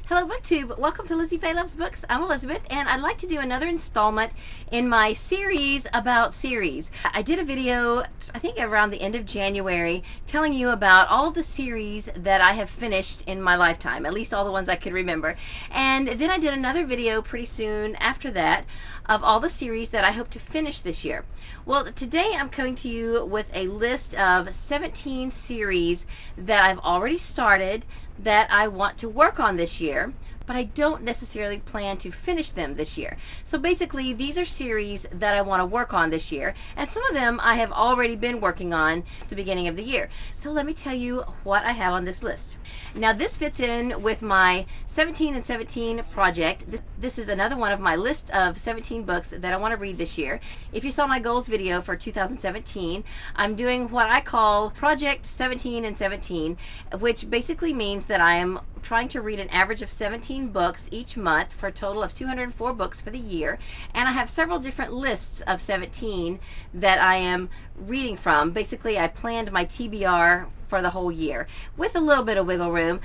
Hello BookTube, welcome to LizziefayeLovesBooks. I'm Elizabeth and I'd like to do another installment in my series about series. I did a video, I think around the end of January, telling you about all of the series that I have finished in my lifetime, at least all the ones I could remember. And then I did another video pretty soon after that of all the series that I hope to finish this year. Well, today I'm coming to you with a list of 17 series that I've already started that I want to work on this year, but I don't necessarily plan to finish them this year. So basically, these are series that I want to work on this year, and some of them I have already been working on at the beginning of the year. So let me tell you what I have on this list. Now this fits in with my 17 and 17 project. This is another one of my list of 17 books that I want to read this year. If you saw my goals video for 2017, I'm doing what I call Project 17 and 17, which basically means that I am trying to read an average of 17 books each month for a total of 204 books for the year. And I have several different lists of 17 that I am reading from. Basically, I planned my TBR for the whole year with a little bit of wiggle room.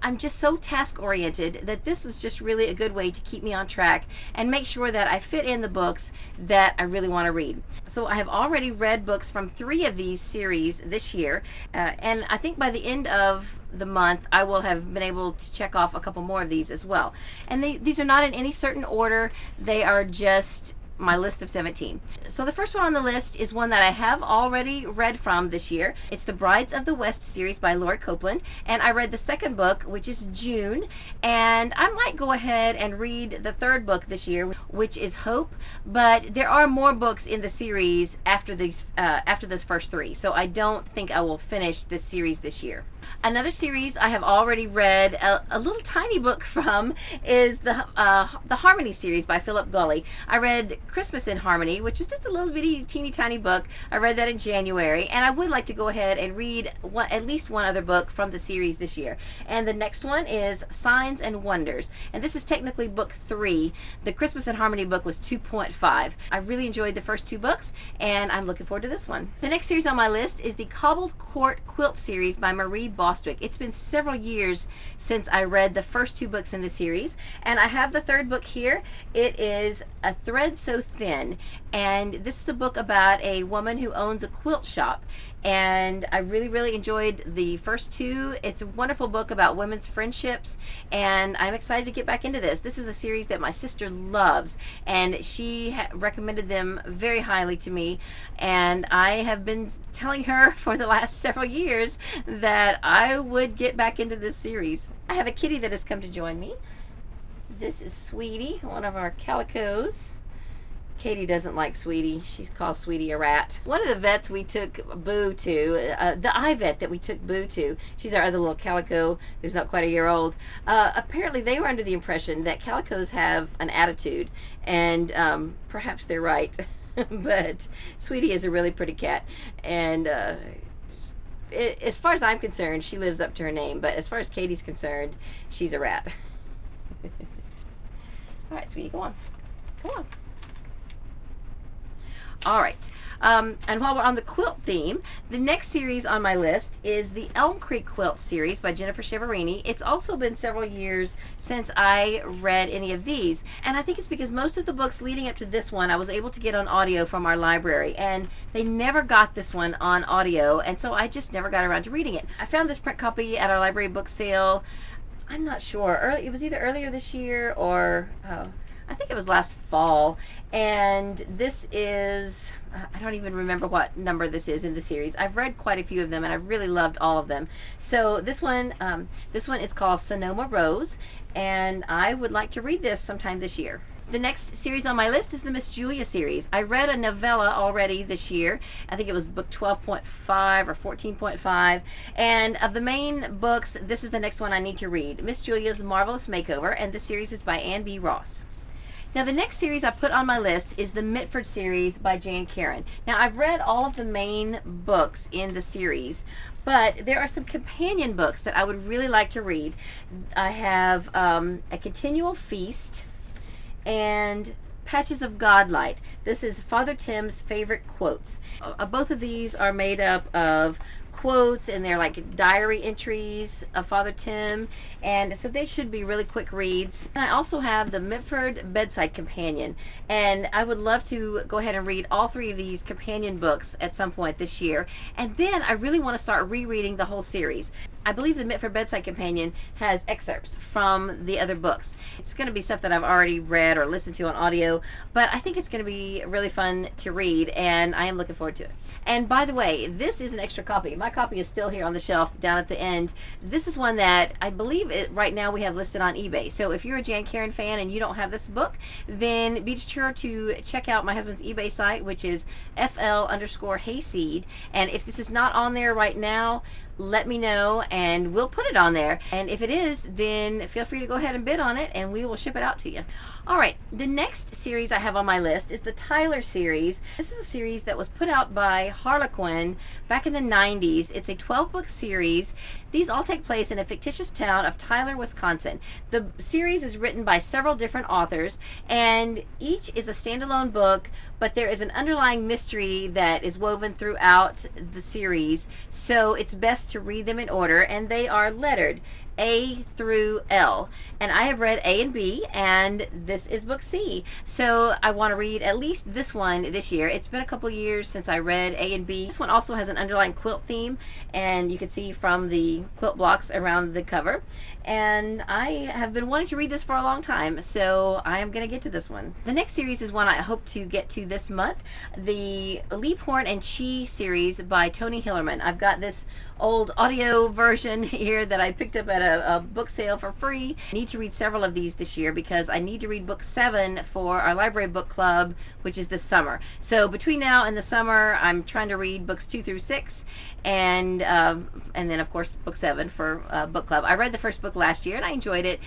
I'm just so task oriented that this is just really a good way to keep me on track and make sure that I fit in the books that I really want to read. So I have already read books from 3 of these series this year, and I think by the end of the month I will have been able to check off a couple more of these as well. And these are not in any certain order, they are just my list of 17. So the first one on the list is one that I have already read from this year. It's the Brides of the West series by Copeland, and I read the second book, which is June, and I might go ahead and read the third book this year, which is Hope, but there are more books in the series after those first 3, so I don't think I will finish this series this year. Another series I have already read a little tiny book from is the Harmony series by Philip Gulley. I read Christmas in Harmony, which was just a little bitty teeny tiny book. I read that in January, and I would like to go ahead and read at least one other book from the series this year. And the next one is Signs and Wonders, and this is technically book 3. The Christmas in Harmony book was 2.5. I really enjoyed the first 2 books, and I'm looking forward to this one. The next series on my list is the Cobbled Quilt series by Bostwick. It's been several years since I read the first 2 books in the series, and I have the third book here. It is A Thread So Thin, and this is a book about a woman who owns a quilt shop, and I really enjoyed the first 2. It's a wonderful book about women's friendships, and I'm excited to get back into this. This is a series that my sister loves, and she recommended them very highly to me, and I have been telling her for the last several years that I would get back into this series. I have a kitty that has come to join me. This is Sweetie, one of our calicos. Katie doesn't like Sweetie. She's called Sweetie a rat. One of the vets we took Boo to, the eye vet that we took Boo to, she's our other little calico who's not quite a year old. Apparently they were under the impression that calicos have an attitude, and perhaps they're right. But Sweetie is a really pretty cat, and as far as I'm concerned, she lives up to her name, but as far as Katie's concerned, she's a rat. Alright, Sweetie, go on. Come on. Alright, and while we're on the quilt theme, the next series on my list is the Elm Creek Quilt series by Jennifer Chiaverini. It's also been several years since I read any of these, and I think it's because most of the books leading up to this one I was able to get on audio from our library, and they never got this one on audio, and so I just never got around to reading it. I found this print copy at our library book sale. I'm not sure. It was either earlier this year or I think it was last fall, and this is, I don't even remember what number this is in the series. I've read quite a few of them, and I really loved all of them. So this one is called Sonoma Rose, and I would like to read this sometime this year. The next series on my list is the Miss Julia series. I read a novella already this year. I think it was book 12.5 or 14.5. And of the main books, this is the next one I need to read. Miss Julia's Marvelous Makeover, and the series is by Anne B. Ross. Now the next series I put on my list is the Mitford series by Jan Karon. Now I've read all of the main books in the series, but there are some companion books that I would really like to read. I have A Continual Feast and Patches of Godlight. This is Father Tim's favorite quotes. Both of these are made up of quotes, and they're like diary entries of Father Tim, and so they should be really quick reads. And I also have the Mitford Bedside Companion, and I would love to go ahead and read all 3 of these companion books at some point this year, and then I really want to start rereading the whole series. I believe the Mitford Bedside Companion has excerpts from the other books. It's going to be stuff that I've already read or listened to on audio, but I think it's going to be really fun to read, and I am looking forward to it. And by the way, this is an extra copy. My copy is still here on the shelf down at the end. This is one that I believe right now we have listed on eBay. So if you're a Jan Karon fan and you don't have this book, then be sure to check out my husband's eBay site, which is FL_Hayseed. And if this is not on there right now, let me know and we'll put it on there. And if it is, then feel free to go ahead and bid on it and we will ship it out to you. Alright, the next series I have on my list is the Tyler series. This is a series that was put out by Harlequin back in the 90s. It's a 12-book series. These all take place in a fictitious town of Tyler, Wisconsin. The series is written by several different authors, and each is a standalone book, but there is an underlying mystery that is woven throughout the series, so it's best to read them in order, and they are lettered A through L. And I have read A and B, and this is book C. So I want to read at least this one this year. It's been a couple years since I read A and B. This one also has an underlying quilt theme, and you can see from the quilt blocks around the cover. And I have been wanting to read this for a long time, so I am going to get to this one. The next series is one I hope to get to this month, the Leaphorn and Chee series by Tony Hillerman. I've got this old audio version here that I picked up at a book sale for free. I need to read several of these this year because I need to read book 7 for our library book club, which is this summer. So between now and the summer, I'm trying to read books 2 through 6, and then of course book 7 for book club. I read the first book last year and I enjoyed it.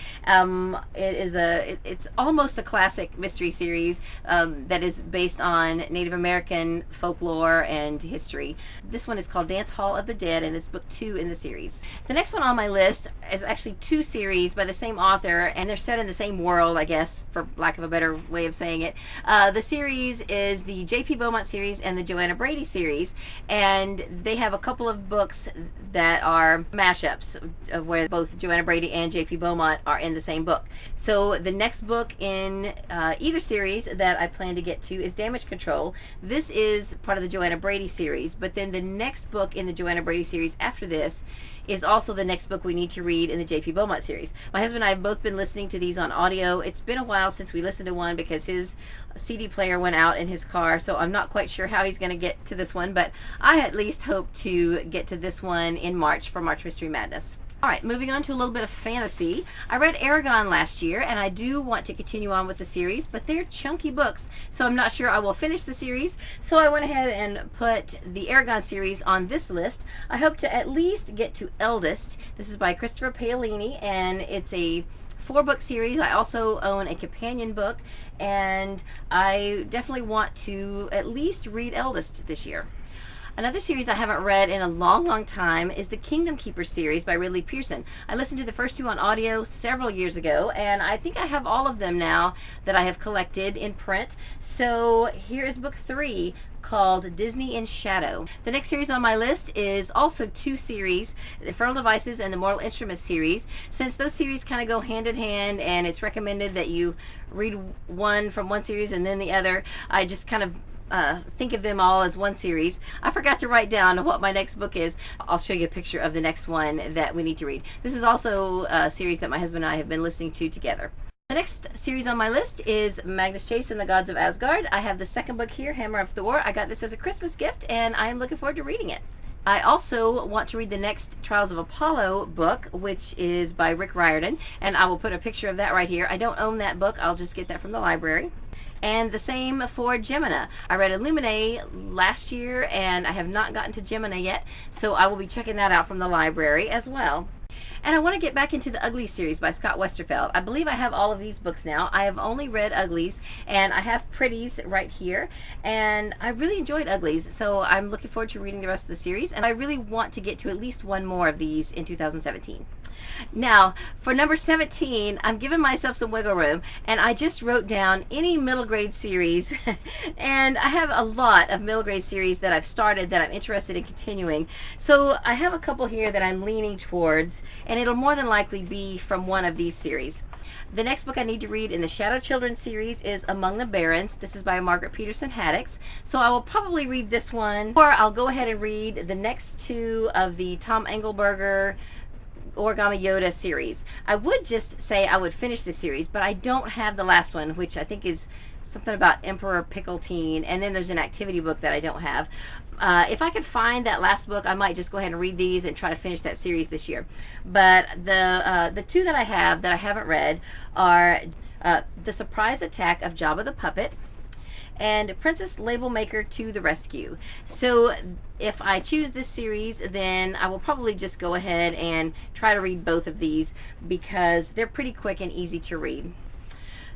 It's almost a classic mystery series that is based on Native American folklore and history. This one is called Dance Hall of the Dead, and it's book 2 in the series. The next one on my list is actually 2 series by the same author, and they're set in the same world, I guess, for lack of a better way of saying it. The series is the J.P. Beaumont series and the Joanna Brady series, and they have a couple of books that are mashups where both Joanna Brady and J.P. Beaumont are in the same book. So the next book in either series that I plan to get to is Damage Control. This is part of the Joanna Brady series, but then the next book in the Joanna Brady series after this is also the next book we need to read in the J.P. Beaumont series. My husband and I have both been listening to these on audio. It's been a while since we listened to one because his CD player went out in his car, so I'm not quite sure how he's going to get to this one, but I at least hope to get to this one in March for March Mystery Madness. Alright, moving on to a little bit of fantasy. I read Aragon last year, and I do want to continue on with the series, but they're chunky books, so I'm not sure I will finish the series. So I went ahead and put the Aragon series on this list. I hope to at least get to Eldest. This is by Christopher Paolini, and it's a 4-book series. I also own a companion book, and I definitely want to at least read Eldest this year. Another series I haven't read in a long time is the Kingdom Keeper series by Ridley Pearson. I listened to the first 2 on audio several years ago, and I think I have all of them now that I have collected in print. So here is book 3, called Disney in Shadow. The next series on my list is also 2 series, the Infernal Devices and the Mortal Instruments series. Since those series kind of go hand in hand, and it's recommended that you read one from one series and then the other, I just kind of think of them all as one series. I forgot to write down what my next book is. I'll show you a picture of the next one that we need to read. This is also a series that my husband and I have been listening to together. The next series on my list is Magnus Chase and the Gods of Asgard. I have the second book here, Hammer of Thor. I got this as a Christmas gift, and I am looking forward to reading it. I also want to read the next Trials of Apollo book, which is by Rick Riordan, and I will put a picture of that right here. I don't own that book. I'll just get that from the library. And the same for Gemini. I read Illuminae last year, and I have not gotten to Gemini yet, so I will be checking that out from the library as well. And I want to get back into the Uglies series by Scott Westerfeld. I believe I have all of these books now. I have only read Uglies, and I have Pretties right here, and I really enjoyed Uglies, so I'm looking forward to reading the rest of the series, and I really want to get to at least one more of these in 2017. Now, for number 17, I'm giving myself some wiggle room, and I just wrote down any middle grade series, and I have a lot of middle grade series that I've started that I'm interested in continuing. So I have a couple here that I'm leaning towards, and it'll more than likely be from one of these series. The next book I need to read in the Shadow Children series is Among the Barrens. This is by Margaret Peterson Haddix. So I will probably read this one, or I'll go ahead and read the next two of the Tom Engelberger Origami Yoda series. I would just say I would finish this series, but I don't have the last one, which I think is something about Emperor Pickletine, and then there's an activity book that I don't have. If I could find that last book, I might just go ahead and read these and try to finish that series this year. But the two that I have that I haven't read are The Surprise Attack of Jabba the Puppet and Princess Label Maker to the Rescue. So if I choose this series, then I will probably just go ahead and try to read both of these because they're pretty quick and easy to read.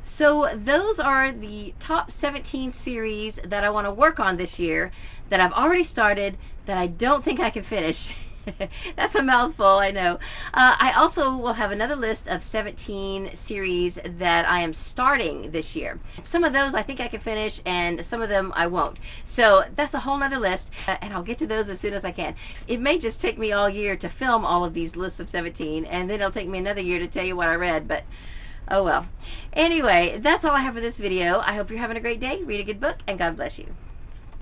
So those are the top 17 series that I want to work on this year that I've already started that I don't think I can finish. That's a mouthful, I know. I also will have another list of 17 series that I am starting this year. Some of those I think I can finish, and some of them I won't. So that's a whole nother list, and I'll get to those as soon as I can. It may just take me all year to film all of these lists of 17, and then it'll take me another year to tell you what I read, but oh well. Anyway, that's all I have for this video. I hope you're having a great day. Read a good book, and God bless you.